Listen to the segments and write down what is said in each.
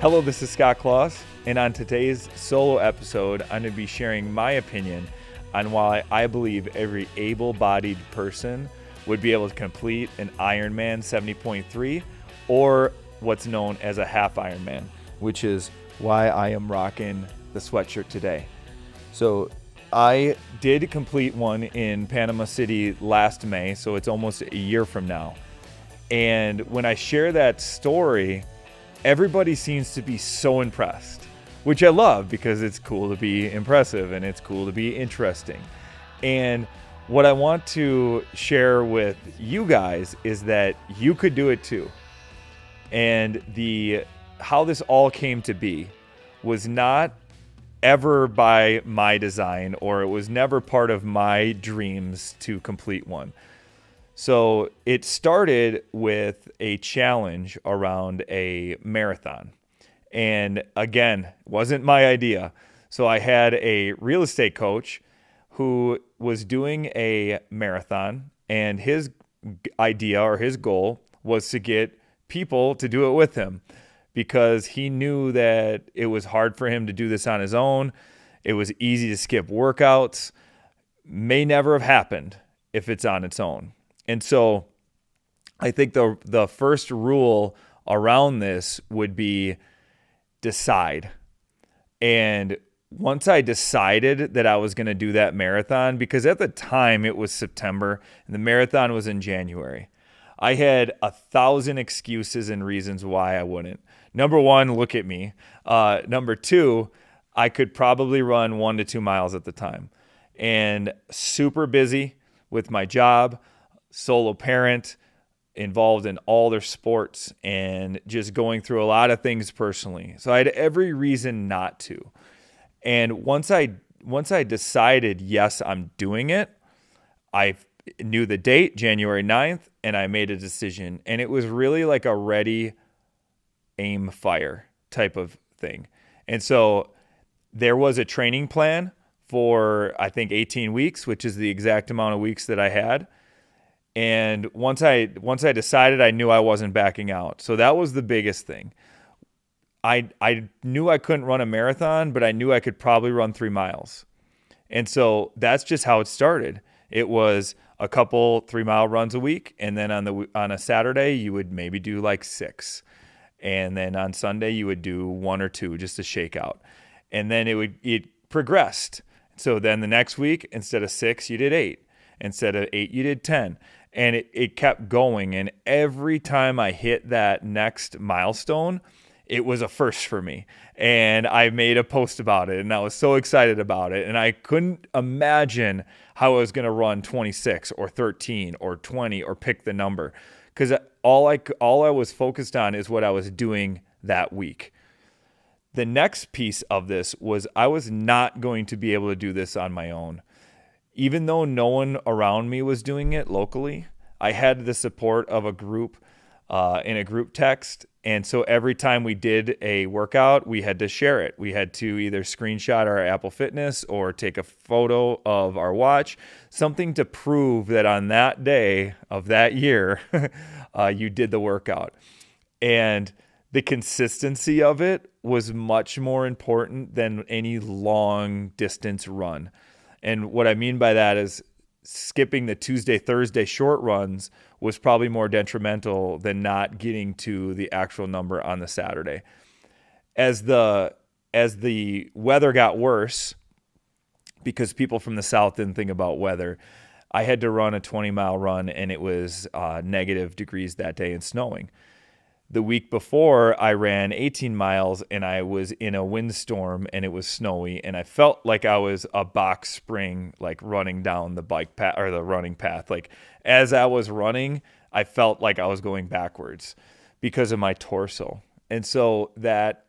Hello, this is Scott Kloss, and on today's solo episode, I'm going to be sharing my opinion on why I believe every able-bodied person would be able to complete an Ironman 70.3 or what's known as a half Ironman, which is why I am rocking the sweatshirt today. So I did complete one in Panama City last May, so it's almost a year from now. And when I share that story, everybody seems to be so impressed, which I love because it's cool to be impressive and it's cool to be interesting. And what I want to share with you guys is that you could do it too. And how this all came to be was not ever by my design, or it was never part of my dreams to complete one. So it started with a challenge around a marathon. And again, wasn't my idea. So I had a real estate coach who was doing a marathon, and his idea or his goal was to get people to do it with him because he knew that it was hard for him to do this on his own. It was easy to skip workouts. May never have happened if it's on its own. And so I think the first rule around this would be decide. And once I decided that I was going to do that marathon, because at the time it was September and the marathon was in January, I had 1,000 excuses and reasons why I wouldn't. Number one, look at me. Number two, I could probably run 1 to 2 miles at the time. And super busy with my job, solo parent, involved in all their sports, and just going through a lot of things personally. So I had every reason not to. And once I decided, yes, I'm doing it, I knew the date, January 9th, and I made a decision. And it was really like a ready, aim, fire type of thing. And so there was a training plan for, I think, 18 weeks, which is the exact amount of weeks that I had. And once I decided, I knew I wasn't backing out. So that was the biggest thing. I knew I couldn't run a marathon, but I knew I could probably run 3 miles. And so that's just how it started. It was a couple 3-mile runs a week. And then on a Saturday, you would maybe do like 6. And then on Sunday, you would do 1 or 2 just to shake out. And then it progressed. So then the next week, instead of 6, you did 8. Instead of 8, you did 10. And it kept going. And every time I hit that next milestone, it was a first for me. And I made a post about it, and I was so excited about it. And I couldn't imagine how I was going to run 26 or 13 or 20 or pick the number, because all I was focused on is what I was doing that week. The next piece of this was I was not going to be able to do this on my own. Even though no one around me was doing it locally, I had the support of a group in a group text. And so every time we did a workout, we had to share it. We had to either screenshot our Apple Fitness or take a photo of our watch, something to prove that on that day of that year, you did the workout. And the consistency of it was much more important than any long distance run. And what I mean by that is skipping the Tuesday, Thursday short runs was probably more detrimental than not getting to the actual number on the Saturday. As the weather got worse, because people from the South didn't think about weather, I had to run a 20-mile run, and it was negative degrees that day and snowing. The week before, I ran 18 miles, and I was in a windstorm, and it was snowy, and I felt like I was a box spring, like running down the bike path or the running path. Like as I was running, I felt like I was going backwards because of my torso. And so that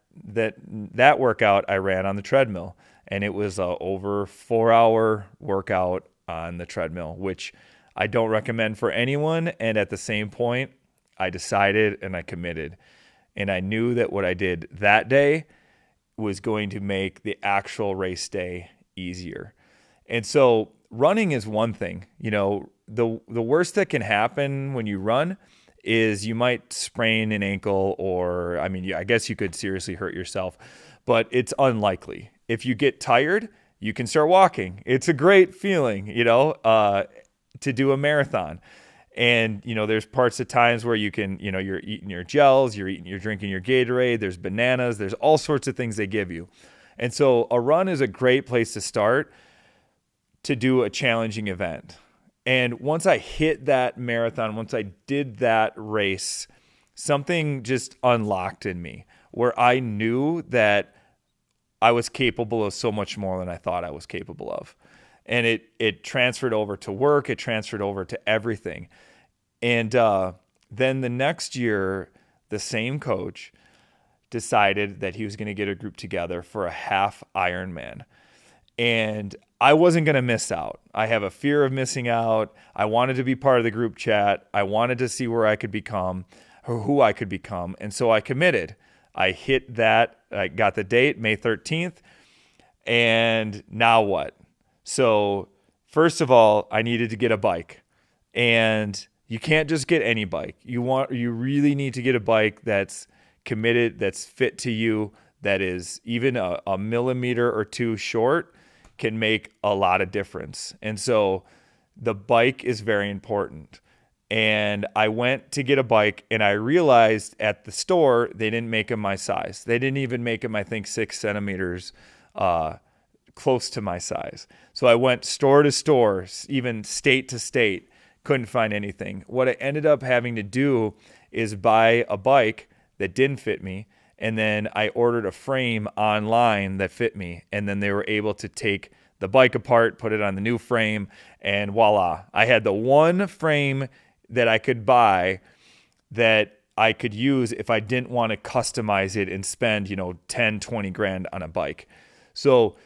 workout I ran on the treadmill, and it was a over 4-hour workout on the treadmill, which I don't recommend for anyone. And at the same point, I decided and I committed, and I knew that what I did that day was going to make the actual race day easier. And so running is one thing. You know, the worst that can happen when you run is you might sprain an ankle, or I mean, I guess you could seriously hurt yourself, but it's unlikely. If you get tired, you can start walking. It's a great feeling, to do a marathon. And, there's parts of times where you can, you're eating your gels, you're drinking your Gatorade, there's bananas, there's all sorts of things they give you. And so a run is a great place to start to do a challenging event. And once I hit that marathon, once I did that race, something just unlocked in me where I knew that I was capable of so much more than I thought I was capable of. And it transferred over to work. It transferred over to everything. And then the next year, the same coach decided that he was going to get a group together for a half Ironman. And I wasn't going to miss out. I have a fear of missing out. I wanted to be part of the group chat. I wanted to see where I could become or who I could become. And so I committed. I hit that. I got the date, May 13th. And now what? So first of all, I needed to get a bike, and you can't just get any bike. You really need to get a bike that's committed, that's fit to you, that is even a millimeter or two short can make a lot of difference. And so the bike is very important. And I went to get a bike, and I realized at the store, they didn't make them my size. They didn't even make them, I think, 6 centimeters close to my size. So I went store to store, even state to state, couldn't find anything. What I ended up having to do is buy a bike that didn't fit me, and then I ordered a frame online that fit me, and then they were able to take the bike apart, put it on the new frame, and voila. I had the one frame that I could buy that I could use if I didn't want to customize it and spend, 10, 20 grand on a bike. So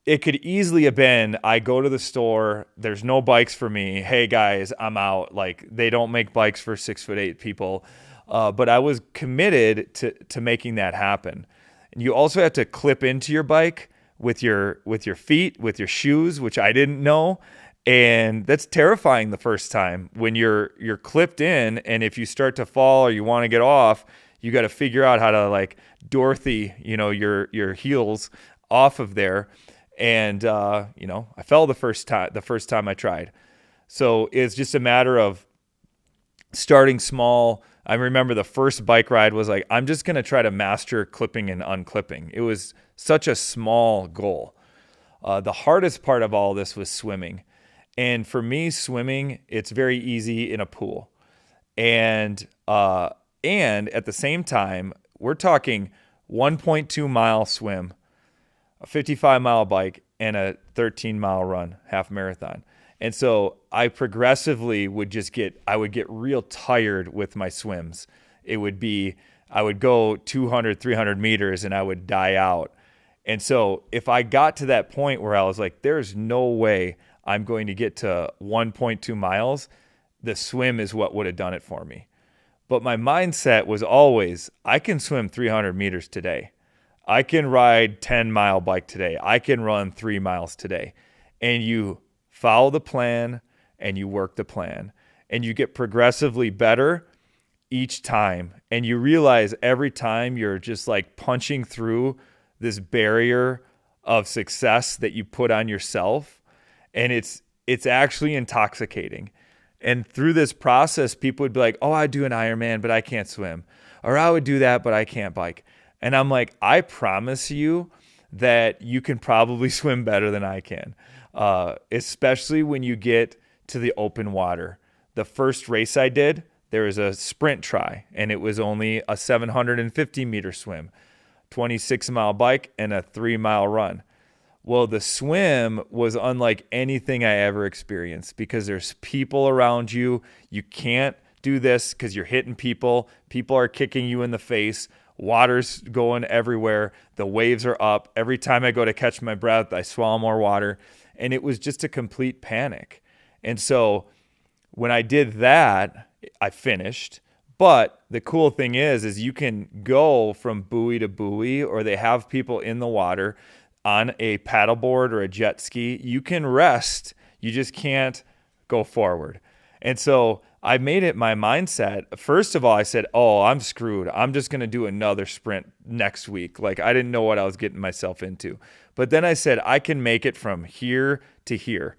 it could easily have been, I go to the store, there's no bikes for me. Hey guys, I'm out. Like, they don't make bikes for 6'8" people. But I was committed to making that happen. And you also have to clip into your bike with your feet, with your shoes, which I didn't know. And that's terrifying the first time when you're clipped in, and if you start to fall or you want to get off, you got to figure out how to like Dorothy, your heels off of there. And I fell the first time I tried. So it's just a matter of starting small. I remember the first bike ride was like, I'm just going to try to master clipping and unclipping. It was such a small goal. The hardest part of all this was swimming. And for me, swimming, it's very easy in a pool. And at the same time, we're talking 1.2 mile swim, a 55-mile bike, and a 13-mile run, half marathon. And so I progressively would get real tired with my swims. I would go 200, 300 meters and I would die out. And so if I got to that point where I was like, there's no way I'm going to get to 1.2 miles, the swim is what would have done it for me. But my mindset was always, I can swim 300 meters today. I can ride 10-mile bike today. I can run 3 miles today. And you follow the plan and you work the plan. And you get progressively better each time. And you realize every time you're just like punching through this barrier of success that you put on yourself. And it's actually intoxicating. And through this process, people would be like, oh, I do an Ironman, but I can't swim. Or I would do that, but I can't bike. And I'm like, I promise you that you can probably swim better than I can, especially when you get to the open water. The first race I did, there was a sprint try, and it was only a 750-meter swim, 26-mile bike, and a 3-mile run. Well, the swim was unlike anything I ever experienced because there's people around you. You can't do this because you're hitting people. People are kicking you in the face. Water's going everywhere. The waves are up. Every time I go to catch my breath, I swallow more water. And it was just a complete panic. And so when I did that, I finished. But the cool thing is you can go from buoy to buoy, or they have people in the water on a paddleboard or a jet ski. You can rest. You just can't go forward. And so I made it my mindset. First of all, I said, oh, I'm screwed. I'm just going to do another sprint next week. Like, I didn't know what I was getting myself into. But then I said, I can make it from here to here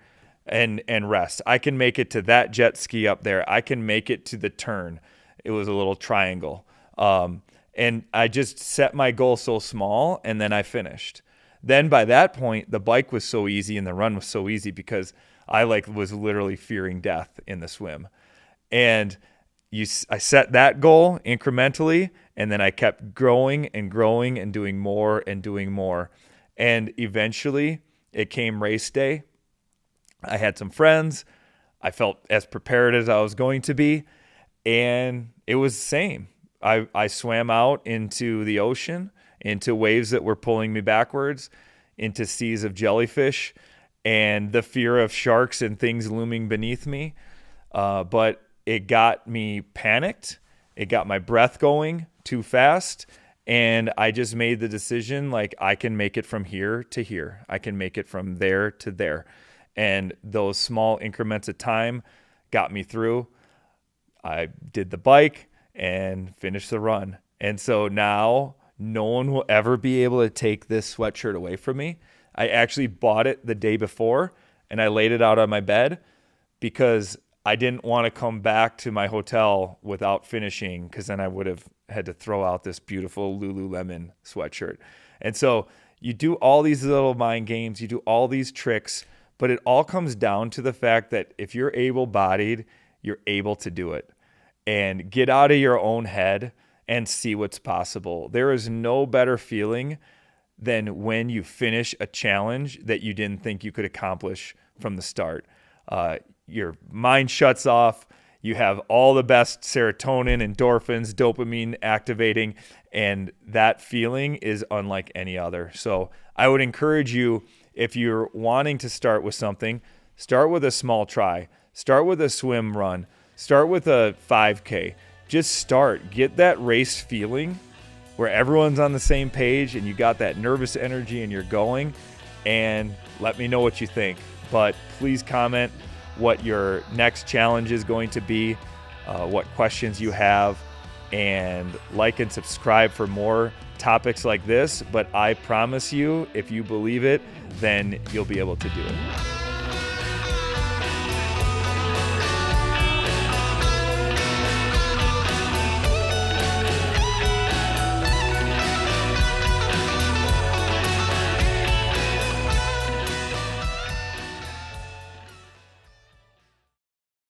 and rest. I can make it to that jet ski up there. I can make it to the turn. It was a little triangle. And I just set my goal so small, and then I finished. Then by that point, the bike was so easy and the run was so easy because I was literally fearing death in the swim. And I set that goal incrementally, and then I kept growing and growing and doing more and doing more. And eventually it came race day. I had some friends. I felt as prepared as I was going to be. And it was the same. I swam out into the ocean, into waves that were pulling me backwards, into seas of jellyfish, and the fear of sharks and things looming beneath me. But it got me panicked. It got my breath going too fast. And I just made the decision, like, I can make it from here to here. I can make it from there to there. And those small increments of time got me through. I did the bike and finished the run. And so now no one will ever be able to take this sweatshirt away from me. I actually bought it the day before and I laid it out on my bed because I didn't want to come back to my hotel without finishing, because then I would have had to throw out this beautiful Lululemon sweatshirt. And so you do all these little mind games, you do all these tricks, but it all comes down to the fact that if you're able-bodied, you're able to do it. And get out of your own head and see what's possible. There is no better feeling than when you finish a challenge that you didn't think you could accomplish from the start. Your mind shuts off. You have all the best serotonin, endorphins, dopamine activating, and that feeling is unlike any other. So I would encourage you, if you're wanting to start with something, start with a small try. Start with a swim run. Start with a 5K. Just start. Get that race feeling where everyone's on the same page and you got that nervous energy and you're going, and let me know what you think. But please comment what your next challenge is going to be, what questions you have, and like and subscribe for more topics like this. But I promise you, if you believe it, then you'll be able to do it.